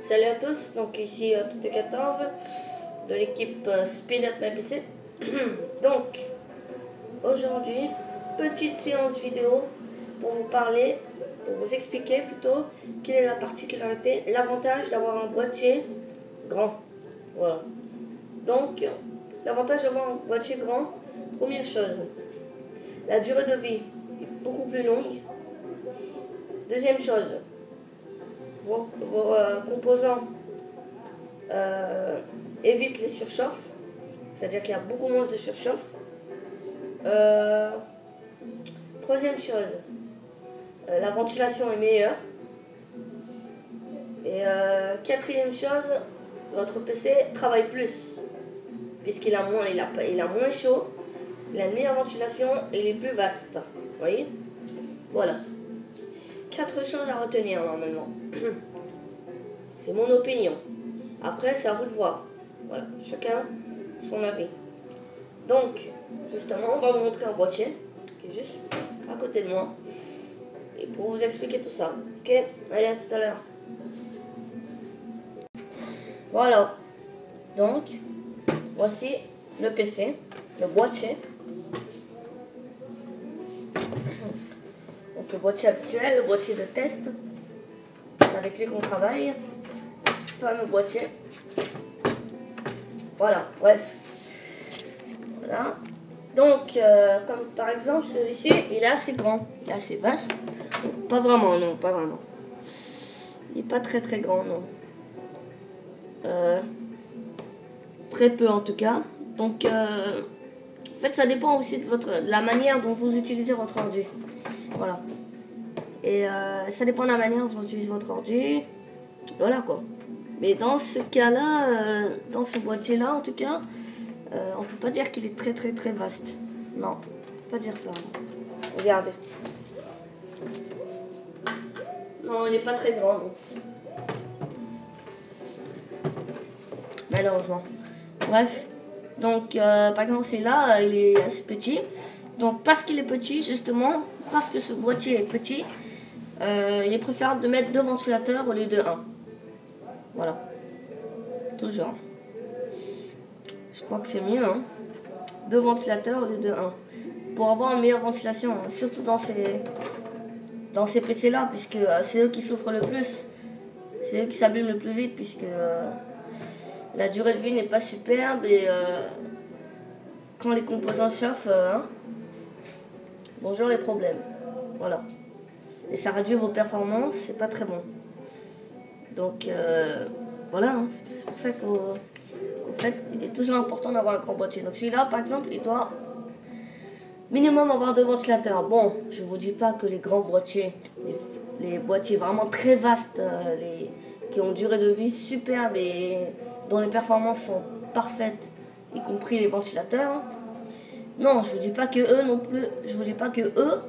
Salut à tous, donc ici TT14 de l'équipe Speed Up My PC. Donc aujourd'hui, petite séance vidéo pour vous parler, pour vous expliquer plutôt quelle est la particularité, l'avantage d'avoir un boîtier grand. Voilà. Donc l'avantage d'avoir un boîtier grand, première chose, la durée de vie est beaucoup plus longue. Deuxième chose, vos composants évitent les surchauffes, c'est-à-dire qu'il y a beaucoup moins de surchauffe. Troisième chose, la ventilation est meilleure. Et quatrième chose, votre PC travaille plus, puisqu'il a moins, il a moins chaud, il a une meilleure ventilation et il est plus vaste. Vous voyez? Voilà. 4 choses à retenir normalement. C'est mon opinion. Après, c'est à vous de voir. Voilà, chacun son avis. Donc, justement, on va vous montrer un boîtier qui est juste à côté de moi. Et pour vous expliquer tout ça. Ok, allez, à tout à l'heure. Voilà. Donc, voici le PC, le boîtier. Donc, le boîtier habituel, le boîtier de test. C'est avec lui qu'on travaille. Fameux boîtier. Voilà, bref. Voilà. Donc, comme par exemple celui-ci, il est assez grand, il est assez vaste. Pas vraiment, non, pas vraiment. Il n'est pas très très grand, non. Très peu en tout cas. Donc, en fait, ça dépend aussi de la manière dont vous utilisez votre ordi. Voilà. Et ça dépend de la manière dont vous utilisez votre ordi. Voilà quoi. Mais dans ce cas-là, dans ce boîtier-là en tout cas, on peut pas dire qu'il est très très très vaste. Non, on peut pas dire ça. Regardez. Non, il n'est pas très grand. Non. Malheureusement. Bref. Donc, par exemple, celui-là, il est assez petit. Donc, parce qu'il est petit, justement, parce que ce boîtier est petit, il est préférable de mettre 2 ventilateurs au lieu de 1. Voilà. Toujours. Je crois que c'est mieux, hein. 2 ventilateurs au lieu de 1. Pour avoir une meilleure ventilation, hein, surtout dans ces PC-là, puisque c'est eux qui souffrent le plus. C'est eux qui s'abîment le plus vite, puisque la durée de vie n'est pas superbe et quand les composants chauffent, hein, bonjour les problèmes. Voilà. Et ça réduit vos performances, c'est pas très bon. Donc voilà, hein, c'est pour ça qu'en fait, il est toujours important d'avoir un grand boîtier. Donc celui-là, par exemple, il doit minimum avoir 2 ventilateurs. Bon, je vous dis pas que les grands boîtiers, les boîtiers vraiment très vastes, qui ont une durée de vie superbe et dont les performances sont parfaites, y compris les ventilateurs. Hein. Non, je vous dis pas que eux non plus. Je vous dis pas que eux,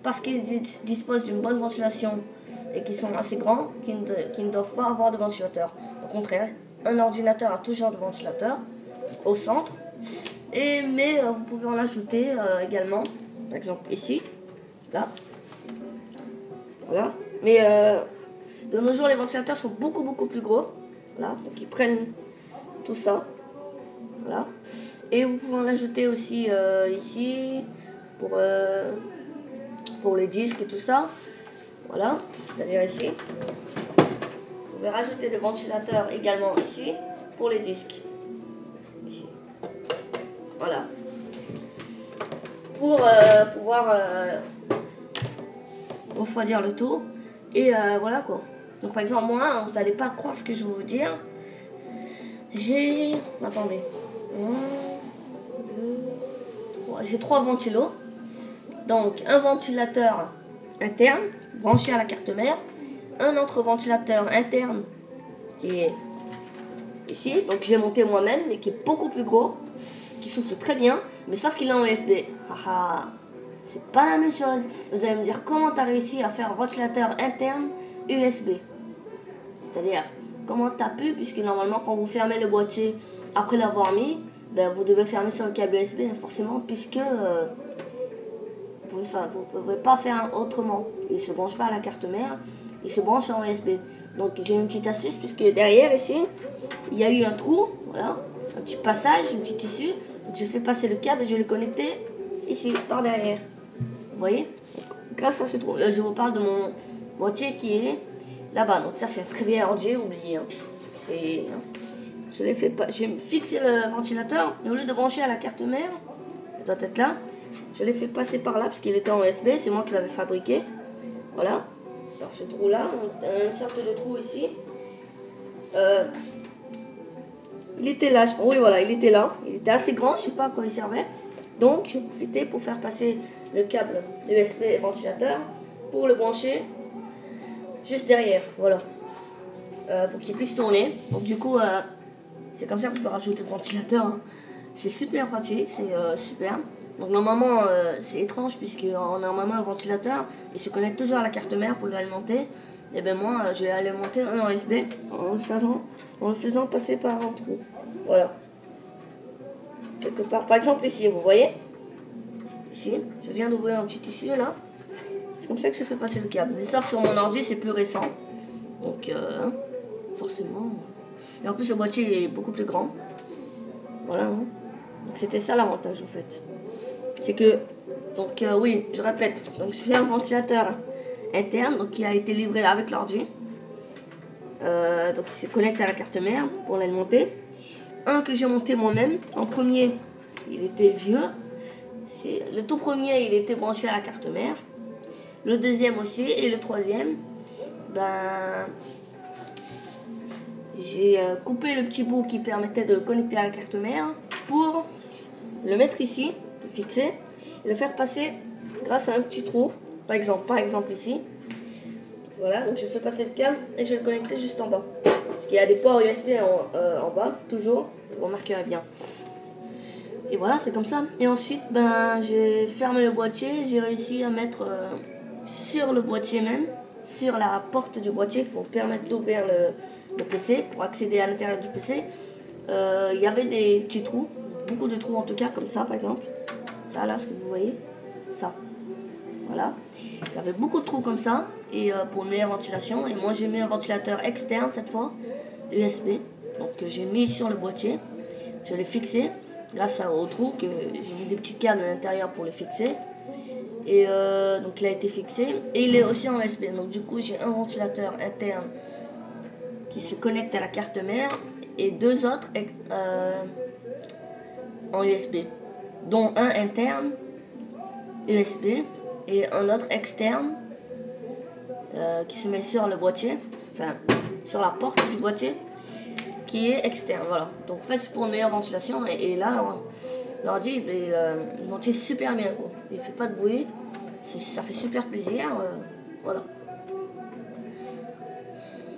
parce qu'ils disposent d'une bonne ventilation et qu'ils sont assez grands, qu'ils ne doivent pas avoir de ventilateur. Au contraire, un ordinateur a toujours de ventilateur au centre. Mais vous pouvez en ajouter également, par exemple ici, là, voilà. Mais de nos jours, les ventilateurs sont beaucoup plus gros, voilà, donc ils prennent tout ça, voilà. Et vous pouvez en ajouter aussi ici pour les disques et tout ça, voilà, c'est-à-dire ici. Vous pouvez rajouter des ventilateurs également ici pour les disques. Ici. Voilà. Pour pouvoir refroidir le tout. Et voilà quoi. Donc par exemple, moi, vous n'allez pas croire ce que je vais vous dire. J'ai... Attendez. 1, 2, 3. J'ai 3 ventilos. Donc un ventilateur interne, branché à la carte mère. Un autre ventilateur interne qui est ici. Donc j'ai monté moi-même, mais qui est beaucoup plus gros. Qui souffle très bien, mais sauf qu'il est en USB. Haha, c'est pas la même chose. Vous allez me dire comment tu as réussi à faire un ventilateur interne USB. C'est-à-dire, comment tu as pu, puisque normalement quand vous fermez le boîtier après l'avoir mis, ben, vous devez fermer sur le câble USB, forcément, puisque vous pouvez pas faire autrement. Il ne se branche pas à la carte mère. il se branche en USB. Donc j'ai une petite astuce puisque derrière ici, il y a eu un trou, voilà, un petit passage, une petite issue. Donc, je fais passer le câble et je vais le connecter ici, par derrière. Vous voyez? Grâce à ce trou, je vous parle de mon boîtier qui est là-bas. Donc ça c'est un très vieil ordi, j'ai oublié. Hein. Je l'ai fait pas. J'ai fixé le ventilateur et au lieu de brancher à la carte mère, il doit être là. Je l'ai fait passer par là parce qu'il était en USB, c'est moi qui l'avais fabriqué. Voilà. Alors ce trou là, une sorte de trou ici. Il était là, oui voilà, il était là. Il était assez grand, je sais pas à quoi il servait. Donc j'ai profité pour faire passer le câble USB ventilateur pour le brancher juste derrière, voilà. Pour qu'il puisse tourner. Donc du coup, c'est comme ça qu'on peut rajouter le ventilateur. Hein. C'est super pratique, c'est super. Donc normalement, c'est étrange puisque normalement un ventilateur, il se connecte toujours à la carte mère pour l'alimenter. Et bien moi, je l'ai alimenté en USB en le faisant passer par un trou. Voilà. Quelque part, par exemple ici, vous voyez? Ici, je viens d'ouvrir un petit issue là. C'est comme ça que je fais passer le câble. Mais sauf sur mon ordi, c'est plus récent. Donc, forcément. Et en plus, le boîtier est beaucoup plus grand. Voilà. Hein. Donc, c'était ça l'avantage en fait. C'est que, donc, oui, je répète. Donc, j'ai un ventilateur interne donc, qui a été livré avec l'ordi. Donc, il se connecte à la carte mère pour l'alimenter. Un que j'ai monté moi-même. En premier, il était vieux. Le tout premier, il était branché à la carte mère. Le deuxième aussi. Et le troisième, ben, j'ai coupé le petit bout qui permettait de le connecter à la carte mère pour le mettre ici, le fixer et le faire passer grâce à un petit trou. Par exemple ici. Voilà, donc je fais passer le câble et je vais le connecter juste en bas. Parce qu'il y a des ports USB en bas, toujours. Vous remarquerez bien. Et voilà, c'est comme ça. Et ensuite, ben, j'ai fermé le boîtier. J'ai réussi à mettre sur le boîtier même, sur la porte du boîtier pour permettre d'ouvrir le PC, pour accéder à l'intérieur du PC. Il y avait des petits trous, beaucoup de trous en tout cas, comme ça par exemple. Ça là, ce que vous voyez, ça. Voilà. Il y avait beaucoup de trous comme ça, et pour une meilleure ventilation. Et moi j'ai mis un ventilateur externe cette fois, USB. Donc que j'ai mis sur le boîtier. Je l'ai fixé grâce au trou que j'ai mis des petits câbles à l'intérieur pour le fixer. Et donc il a été fixé. Et il est aussi en USB. Donc du coup j'ai un ventilateur interne qui se connecte à la carte mère et deux autres en USB. Dont un interne USB et un autre externe qui se met sur le boîtier, enfin sur la porte du boîtier qui est externe. Voilà. Donc en fait c'est pour une meilleure ventilation et là l'ordi il ventile super bien quoi. Il fait pas de bruit, ça fait super plaisir. Voilà.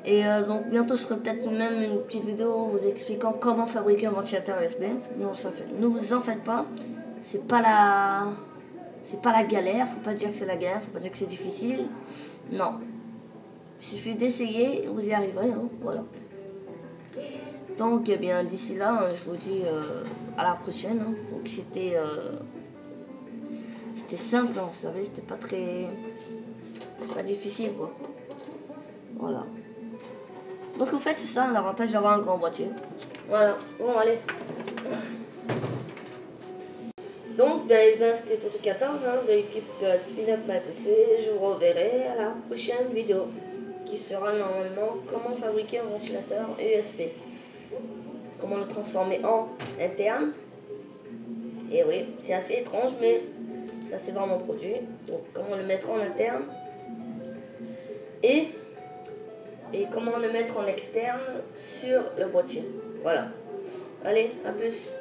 Et donc bientôt je ferai peut-être même une petite vidéo vous expliquant comment fabriquer un ventilateur USB. Ne vous en faites pas, c'est pas la galère, faut pas dire que c'est la galère, faut pas dire que c'est difficile. Non. Il suffit d'essayer et vous y arriverez, hein, voilà. Donc eh bien d'ici là, je vous dis à la prochaine. Hein. Donc c'était simple, hein, vous savez, c'était pas très. C'est pas difficile quoi. Voilà. Donc en fait c'est ça l'avantage d'avoir un grand boîtier. Voilà, bon allez. Donc ben c'était Toto 14 hein, de l'équipe Speed Up My PC. Je vous reverrai à la prochaine vidéo qui sera normalement comment fabriquer un ventilateur USB. Comment le transformer en interne. Et oui, c'est assez étrange mais ça c'est vraiment produit. Donc comment le mettre en interne. Et comment le mettre en externe sur le boîtier. Voilà. Allez, à plus.